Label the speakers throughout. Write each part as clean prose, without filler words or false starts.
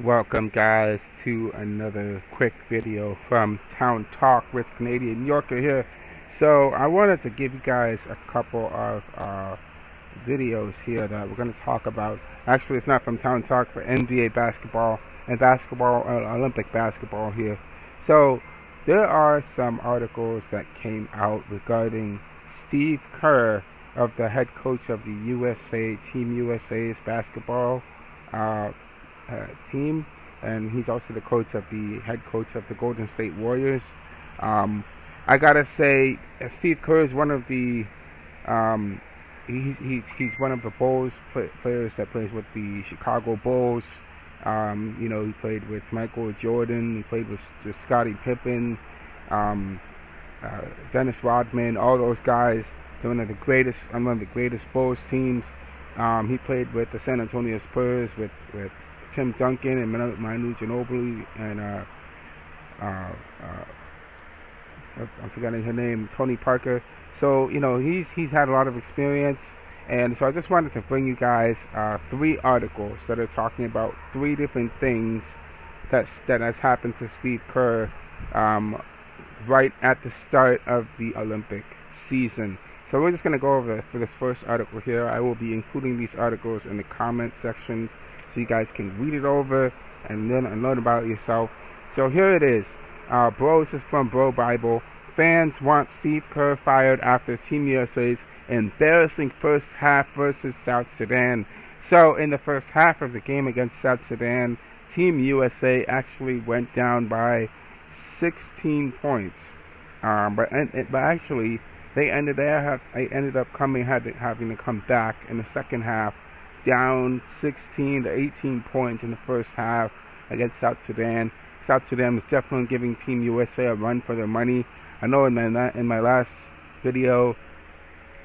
Speaker 1: Welcome, guys, to another quick video from Town Talk with Canadian Yorker here. So I wanted to give you guys a couple of videos here that we're going to talk about. Actually, it's not from Town Talk, but NBA basketball and Olympic basketball here. So there are some articles that came out regarding Steve Kerr, of the head coach of the Team USA's basketball team, and he's also the head coach of the Golden State Warriors. I gotta say, Steve Kerr is one of the he's one of the Bulls players that plays with the Chicago Bulls. He played with Michael Jordan. He played with Scottie Pippen, Dennis Rodman, all those guys. They're one of the greatest Bulls teams. He played with the San Antonio Spurs with Tim Duncan and Manu Ginobili and I'm forgetting her name, Tony Parker. So he's had a lot of experience, and so I just wanted to bring you guys 3 articles that are talking about 3 different things that has happened to Steve Kerr right at the start of the Olympic season. So we're just going to go over for this first article here. I will be including these articles in the comment sections so you guys can read it over and learn about it yourself. So here it is. This is from Bro Bible. Fans want Steve Kerr fired after Team USA's embarrassing first half versus South Sudan. So in the first half of the game against South Sudan, Team USA actually went down by 16 points. But actually, they ended up having to come back in the second half, down 16 to 18 points in the first half against South Sudan. South Sudan was definitely giving Team USA a run for their money. I know in my last video,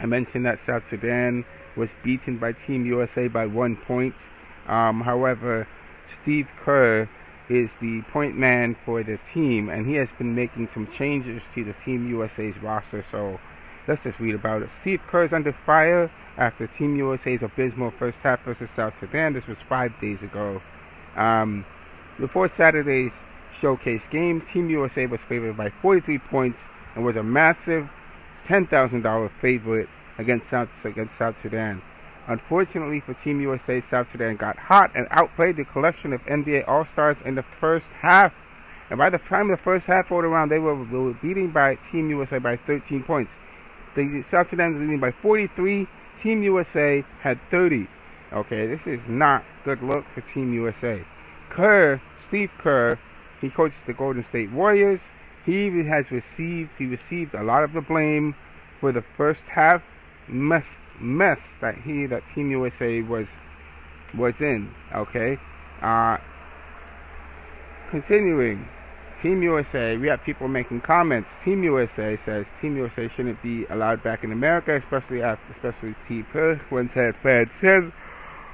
Speaker 1: I mentioned that South Sudan was beaten by Team USA by 1 point. However, Steve Kerr is the point man for the team, and he has been making some changes to the Team USA's roster. So let's just read about it. Steve Kerr is under fire after Team USA's abysmal first half versus South Sudan. This was 5 days ago. Before Saturday's showcase game, Team USA was favored by 43 points and was a massive $10,000 favorite against South Sudan. Unfortunately for Team USA, South Sudan got hot and outplayed the collection of NBA All-Stars in the first half. And by the time the first half rolled around, they were beating by Team USA by 13 points. The South Sudan was leading by 43. Team USA had 30. Okay, this is not good look for Team USA. Steve Kerr, he coaches the Golden State Warriors. He received a lot of the blame for the first half mess that Team USA was in. Okay, continuing. Team USA, we have people making comments. Team USA says Team USA shouldn't be allowed back in America, especially Steve Kerr. One said fans said,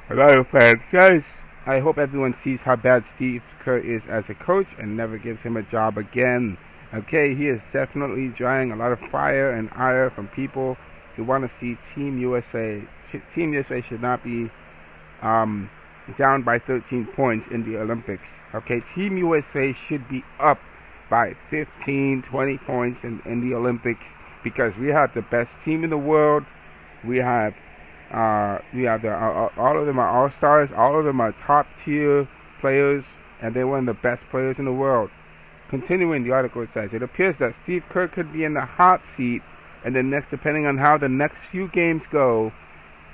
Speaker 1: another fan says, I hope everyone sees how bad Steve Kerr is as a coach and never gives him a job again. Okay, he is definitely drawing a lot of fire and ire from people who want to see Team USA. Team USA should not be down by 13 points in the Olympics. Okay, Team USA should be up by 15, 20 points in the Olympics, because we have the best team in the world. We have all of them are all-stars. All of them are top-tier players, and they're one of the best players in the world. Continuing, the article says, it appears that Steve Kerr could be in the hot seat, and depending on how the next few games go,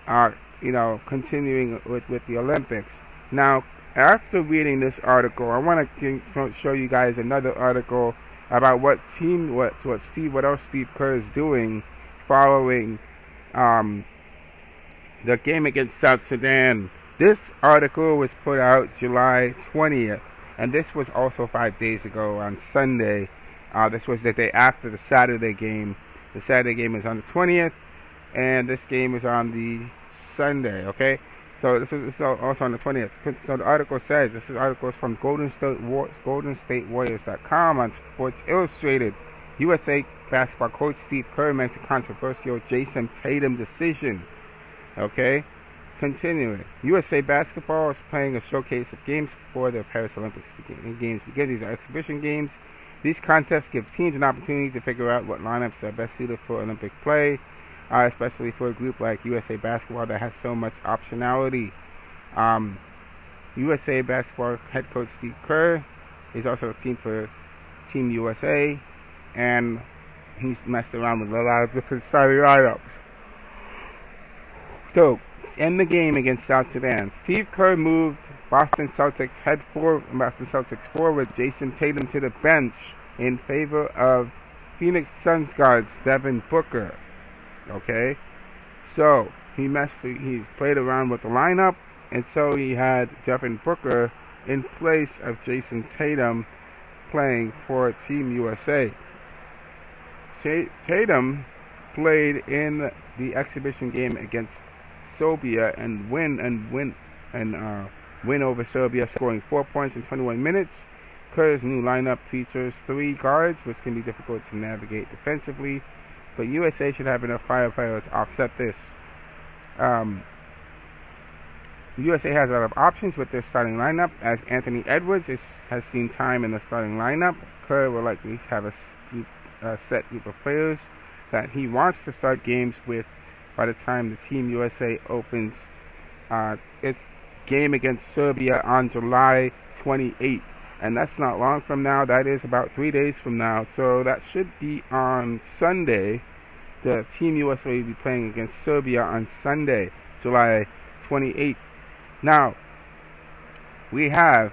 Speaker 1: continuing with the Olympics. Now, after reading this article, I want to show you guys another article about what else Steve Kerr is doing following the game against South Sudan. This article was put out July 20th, and this was also 5 days ago on Sunday. This was the day after the Saturday game. The Saturday game is on the 20th, and this game is on the Sunday, okay? So this is also on the 20th. So the article says, this article is from GoldenStateWarriors.com on Sports Illustrated. USA basketball coach Steve Kerr makes a controversial Jason Tatum decision. Okay? Continuing, USA Basketball is playing a showcase of games before the Paris Olympics games begin. These are exhibition games. These contests give teams an opportunity to figure out what lineups are best suited for Olympic play, especially for a group like USA Basketball that has so much optionality. USA Basketball head coach Steve Kerr is also a team for Team USA, and he's messed around with a lot of different starting lineups. So, in the game against South Sudan, Steve Kerr moved Boston Celtics forward Jason Tatum to the bench in favor of Phoenix Suns guards Devin Booker. Okay, so he played around with the lineup, and so he had Devin Booker in place of Jason Tatum playing for Team USA. Tatum played in the exhibition game against Serbia and win over Serbia, scoring 4 points in 21 minutes. Kerr's new lineup features 3 guards, which can be difficult to navigate defensively, but USA should have enough firepower to offset this. USA has a lot of options with their starting lineup, as Anthony Edwards has seen time in the starting lineup. Kerr will likely have a set group of players that he wants to start games with by the time the Team USA opens its game against Serbia on July 28th. And that's not long from now. That is about 3 days from now. So that should be on Sunday. The Team USA will be playing against Serbia on Sunday, July 28th. Now, we have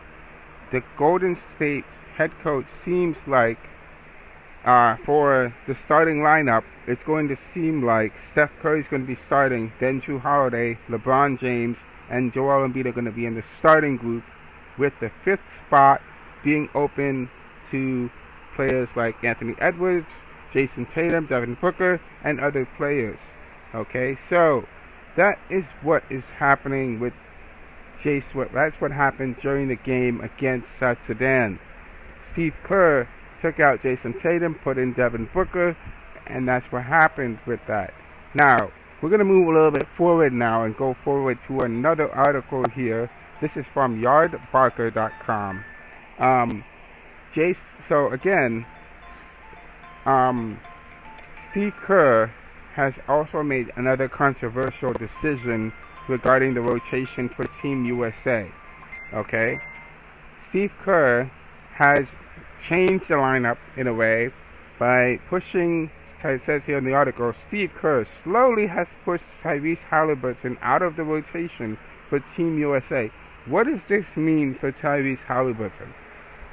Speaker 1: the Golden State head coach seems like for the starting lineup, it's going to seem like Steph Curry is going to be starting, then Drew Holiday, LeBron James, and Joel Embiid are going to be in the starting group, with the 5th spot being open to players like Anthony Edwards, Jason Tatum, Devin Booker, and other players. Okay, so that is what is happening with that's what happened during the game against South Sudan. Steve Kerr took out Jason Tatum, put in Devin Booker, and that's what happened with that. Now, we're going to move a little bit forward now and go forward to another article here. This is from yardbarker.com. So again, Steve Kerr has also made another controversial decision regarding the rotation for Team USA. Okay? Steve Kerr has changed the lineup in a way by pushing, it says here in the article, Steve Kerr slowly has pushed Tyrese Halliburton out of the rotation for Team USA. What does this mean for Tyrese Halliburton?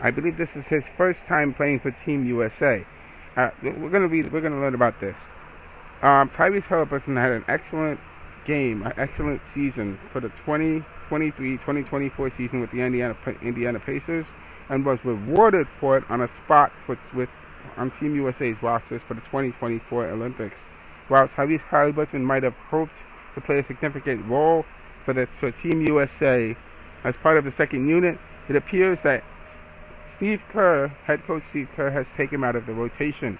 Speaker 1: I believe this is his first time playing for Team USA. We're gonna learn about this. Tyrese Halliburton had an excellent game, an excellent season for the 2023-2024 season with the Indiana Pacers, and was rewarded for it on a spot on Team USA's rosters for the 2024 Olympics. While Tyrese Halliburton might have hoped to play a significant role for Team USA as part of the second unit, it appears that head coach Steve Kerr, has taken him out of the rotation.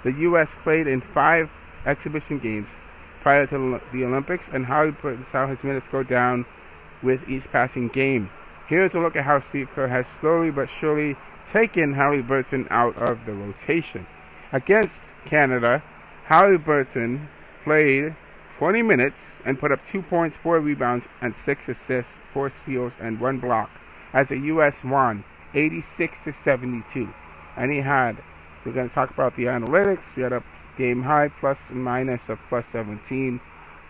Speaker 1: The U.S. played in 5 exhibition games prior to the Olympics, and Halliburton saw his minutes go down with each passing game. Here's a look at how Steve Kerr has slowly but surely taken Halliburton out of the rotation. Against Canada, Halliburton played 20 minutes and put up 2 points, 4 rebounds, and 6 assists, 4 steals, and 1 block as the U.S. won 86-72. And we're going to talk about the analytics. He had a game high plus and minus of plus 17.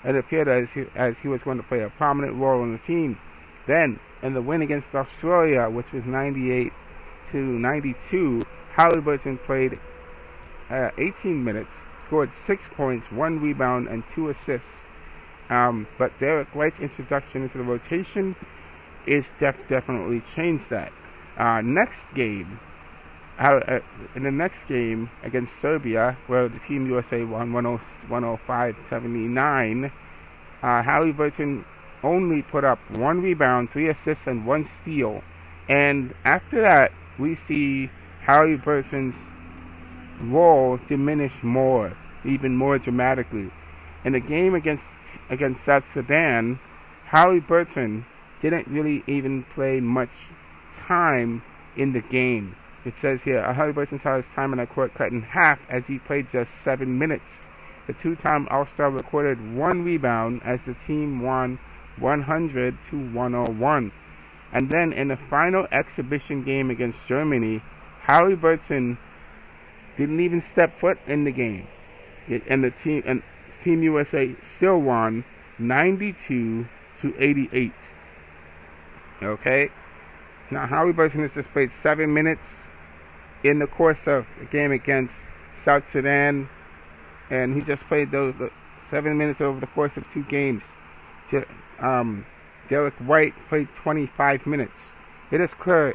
Speaker 1: It appeared as he was going to play a prominent role in the team. Then, in the win against Australia, which was 98-92, Halliburton played 18 minutes, scored 6 points, 1 rebound, and 2 assists. But Derek White's introduction into the rotation is definitely changed that. In the next game against Serbia, where the Team USA won 105-79, Halliburton only put up 1 rebound, 3 assists, and 1 steal. And after that, we see Halliburton's role diminish even more dramatically. In the game against South Sudan, Halliburton didn't really even play much time in the game. It says here, Halliburton saw his time on the court cut in half as he played just 7 minutes. The two-time All-Star recorded 1 rebound as the team won 100-101. And then in the final exhibition game against Germany, Halliburton didn't even step foot in the game. And Team USA still won 92-88. Okay? Now, Halliburton has just played 7 minutes in the course of a game against South Sudan, and he just played those 7 minutes over the course of 2 games. Derek White played 25 minutes. It is clear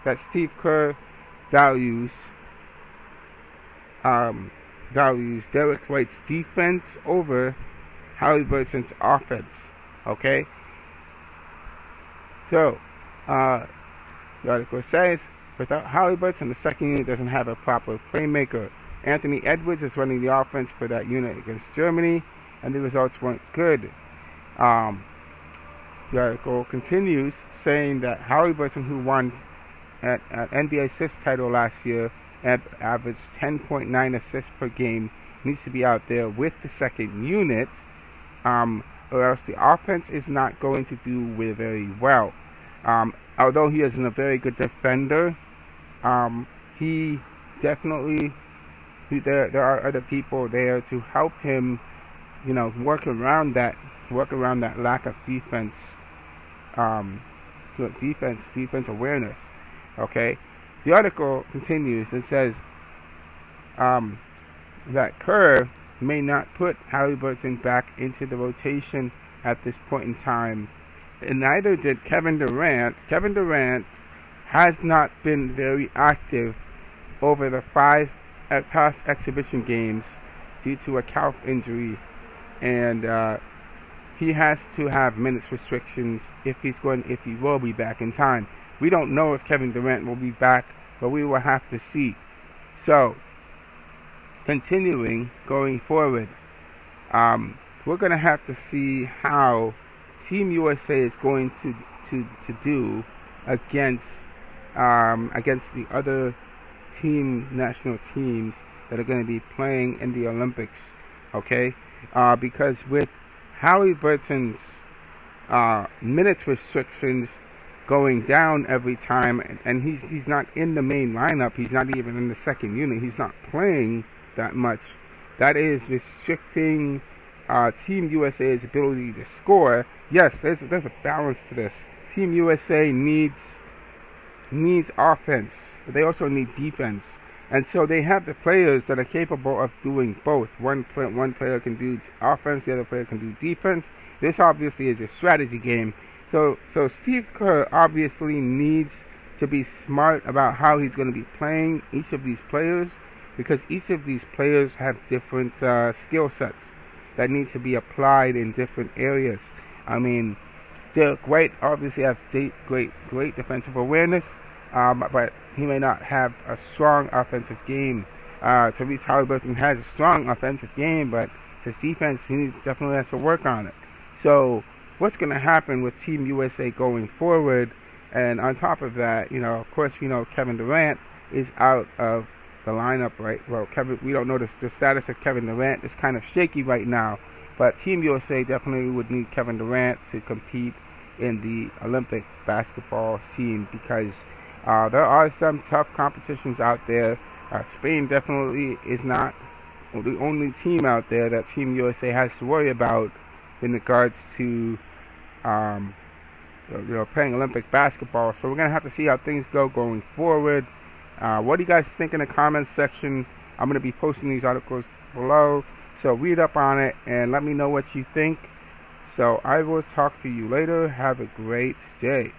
Speaker 1: that Steve Kerr values Derek White's defense over Halliburton's offense. Okay? So, the article says, without Halliburton, the second unit doesn't have a proper playmaker. Anthony Edwards is running the offense for that unit against Germany, and the results weren't good. The article continues saying that Halliburton, who won an NBA assist title last year and averaged 10.9 assists per game, needs to be out there with the second unit, or else the offense is not going to do very well. Although he isn't a very good defender, he definitely there are other people there to help him, work around that lack of defense awareness. Okay, the article continues and says that Kerr may not put Halliburton back into the rotation at this point in time, and neither did Kevin Durant. Kevin Durant has not been very active over the 5 past exhibition games due to a calf injury, and he has to have minutes restrictions if he will be back in time. We don't know if Kevin Durant will be back, but we will have to see. So, continuing going forward, we're going to have to see how Team USA is going to do against the other national teams that are going to be playing in the Olympics. Okay, because with Halliburton's minutes restrictions going down every time, and he's not in the main lineup. He's not even in the second unit. He's not playing that much. That is restricting Team USA's ability to score. Yes, there's a balance to this. Team USA needs offense. They also need defense, and so they have the players that are capable of doing both. One player can do offense, the other player can do defense. This obviously is a strategy game. So Steve Kerr obviously needs to be smart about how he's going to be playing each of these players, because each of these players have different skill sets that need to be applied in different areas. I mean, Derek White obviously has great defensive awareness, but he may not have a strong offensive game. Tyrese Halliburton has a strong offensive game, but his defense, he definitely has to work on it. So what's going to happen with Team USA going forward? And on top of that, of course, we know Kevin Durant is out of the lineup, right? Well, we don't know the status of Kevin Durant. It's kind of shaky right now, but Team USA definitely would need Kevin Durant to compete in the Olympic basketball scene, because there are some tough competitions out there. Spain definitely is not the only team out there that Team USA has to worry about in regards to playing Olympic basketball. So we're going to have to see how things go going forward. What do you guys think in the comments section? I'm going to be posting these articles below, so read up on it and let me know what you think. So I will talk to you later. Have a great day.